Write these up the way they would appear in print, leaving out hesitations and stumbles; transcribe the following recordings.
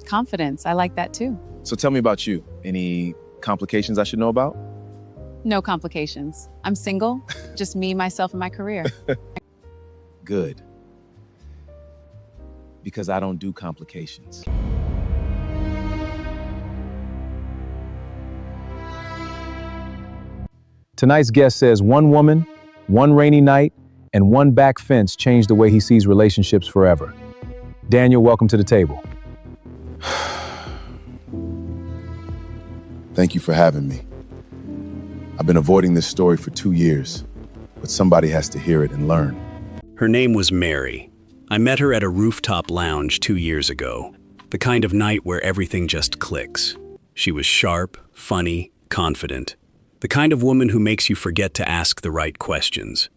Confidence. I like that too. So tell me about you. Any complications I should know about? No complications. I'm single, just me, myself, and my career. Good. Because I don't do complications. Tonight's guest says one woman, one rainy night, and one back fence changed the way he sees relationships forever. Daniel, welcome to the table. Thank you for having me. I've been avoiding this story for 2 years, but somebody has to hear it and learn. Her name was Mary. I met her at a rooftop lounge 2 years ago, the kind of night where everything just clicks. She was sharp, funny, confident, the kind of woman who makes you forget to ask the right questions.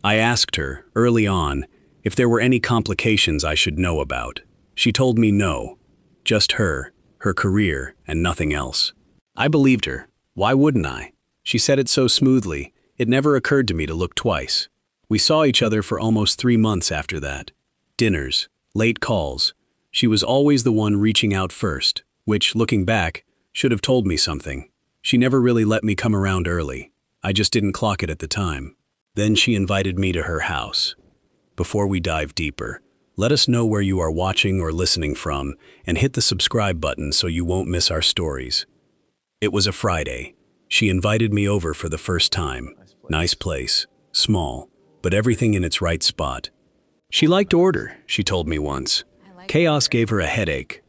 I asked her, early on, if there were any complications I should know about. She told me no, just her career, and nothing else. I believed her. Why wouldn't I? She said it so smoothly, it never occurred to me to look twice. We saw each other for almost 3 months after that. Dinners, late calls. She was always the one reaching out first, which, looking back, should have told me something. She never really let me come around early. I just didn't clock it at the time. Then she invited me to her house. Before we dive deeper, let us know where you are watching or listening from and hit the subscribe button so you won't miss our stories. It was a Friday. She invited me over for the first time. Nice place, small, but everything in its right spot. She liked order, she told me once. Chaos gave her a headache.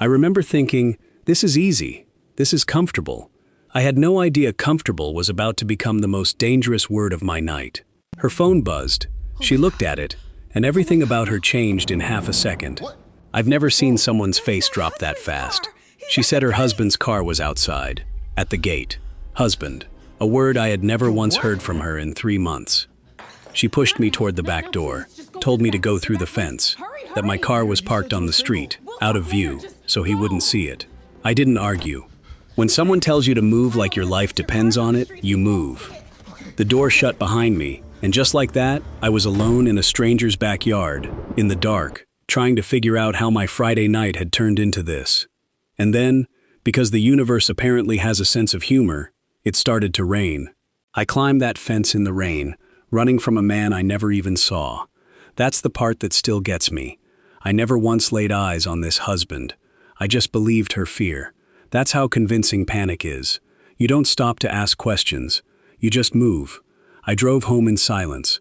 I remember thinking, this is easy, this is comfortable. I had no idea comfortable was about to become the most dangerous word of my night. Her phone buzzed. She looked at it, and everything about her changed in half a second. I've never seen someone's face drop that fast. She said her husband's car was outside, at the gate. Husband, a word I had never once heard from her in 3 months. She pushed me toward the back door, told me to go through the fence, that my car was parked on the street, out of view, so he wouldn't see it. I didn't argue. When someone tells you to move like your life depends on it, you move. The door shut behind me, and just like that, I was alone in a stranger's backyard, in the dark, trying to figure out how my Friday night had turned into this. And then, because the universe apparently has a sense of humor, it started to rain. I climbed that fence in the rain, running from a man I never even saw. That's the part that still gets me. I never once laid eyes on this husband. I just believed her fear. That's how convincing panic is. You don't stop to ask questions. You just move. I drove home in silence.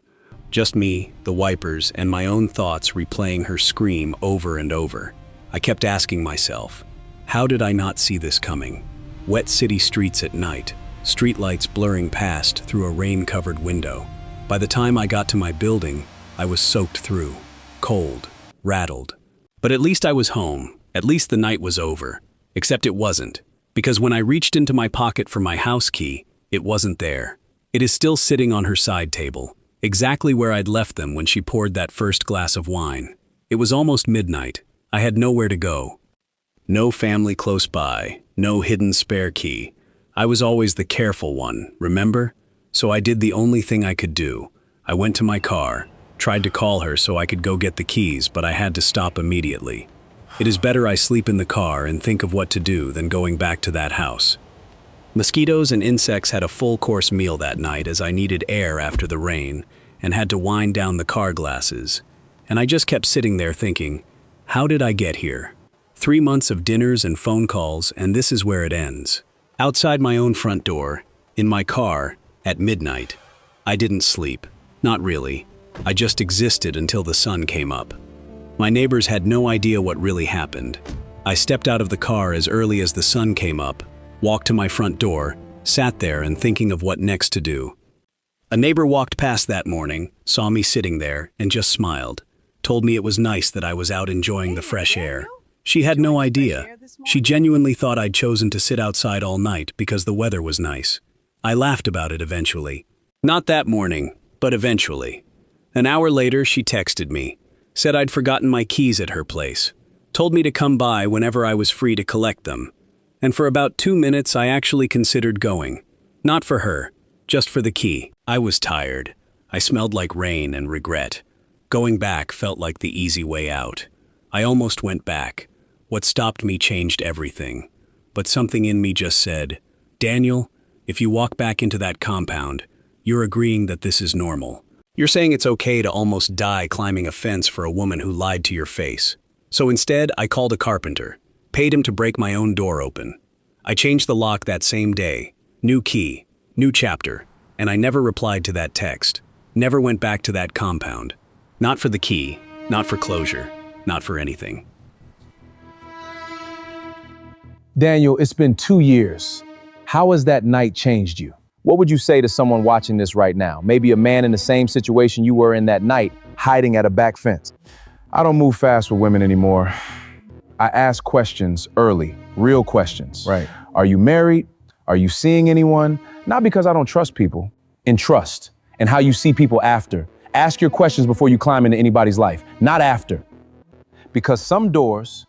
Just me, the wipers, and my own thoughts replaying her scream over and over. I kept asking myself, how did I not see this coming? Wet city streets at night, streetlights blurring past through a rain-covered window. By the time I got to my building, I was soaked through, cold, rattled. But at least I was home. At least the night was over. Except it wasn't, because when I reached into my pocket for my house key, it wasn't there. It is still sitting on her side table, exactly where I'd left them when she poured that first glass of wine. It was almost midnight. I had nowhere to go. No family close by, no hidden spare key. I was always the careful one, remember? So I did the only thing I could do. I went to my car, tried to call her so I could go get the keys, but I had to stop immediately. It is better I sleep in the car and think of what to do than going back to that house. Mosquitoes and insects had a full-course meal that night as I needed air after the rain and had to wind down the car glasses. And I just kept sitting there thinking, how did I get here? 3 months of dinners and phone calls, and this is where it ends. Outside my own front door, in my car, at midnight. I didn't sleep. Not really. I just existed until the sun came up. My neighbors had no idea what really happened. I stepped out of the car as early as the sun came up, walked to my front door, sat there and thinking of what next to do. A neighbor walked past that morning, saw me sitting there, and just smiled. Told me it was nice that I was out enjoying the fresh air. She had no idea. She genuinely thought I'd chosen to sit outside all night because the weather was nice. I laughed about it eventually. Not that morning, but eventually. An hour later, she texted me. Said I'd forgotten my keys at her place. Told me to come by whenever I was free to collect them. And for about 2 minutes, I actually considered going. Not for her, just for the key. I was tired. I smelled like rain and regret. Going back felt like the easy way out. I almost went back. What stopped me changed everything. But something in me just said, Daniel, if you walk back into that compound, you're agreeing that this is normal. You're saying it's okay to almost die climbing a fence for a woman who lied to your face. So instead, I called a carpenter, paid him to break my own door open. I changed the lock that same day, new key, new chapter, and I never replied to that text, never went back to that compound. Not for the key, not for closure, not for anything. Daniel, it's been 2 years. How has that night changed you? What would you say to someone watching this right now? Maybe a man in the same situation you were in that night, hiding at a back fence. I don't move fast with women anymore. I ask questions early, real questions. Right. Are you married? Are you seeing anyone? Not because I don't trust people, in trust, and how you see people after. Ask your questions before you climb into anybody's life, not after. Because some doors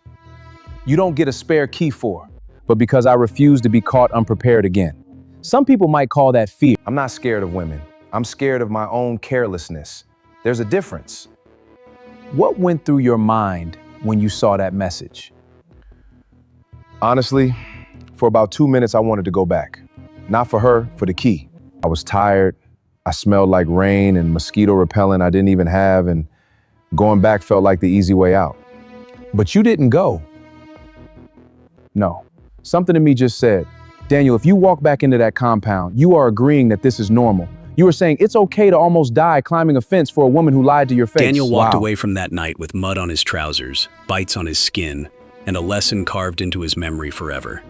you don't get a spare key for, but because I refuse to be caught unprepared again. Some people might call that fear. I'm not scared of women. I'm scared of my own carelessness. There's a difference. What went through your mind when you saw that message? Honestly, for about 2 minutes, I wanted to go back. Not for her, for the key. I was tired. I smelled like rain and mosquito repellent I didn't even have, and going back felt like the easy way out. But you didn't go. No. Something in me just said, Daniel, if you walk back into that compound, you are agreeing that this is normal. You were saying it's okay to almost die climbing a fence for a woman who lied to your face. Daniel walked Wow. away from that night with mud on his trousers, bites on his skin, and a lesson carved into his memory forever.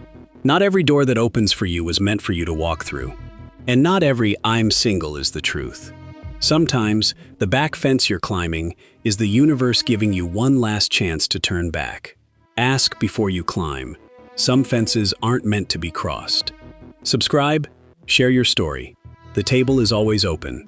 Not every door that opens for you was meant for you to walk through. And not every I'm single is the truth. Sometimes, the back fence you're climbing is the universe giving you one last chance to turn back. Ask before you climb. Some fences aren't meant to be crossed. Subscribe, share your story. The table is always open.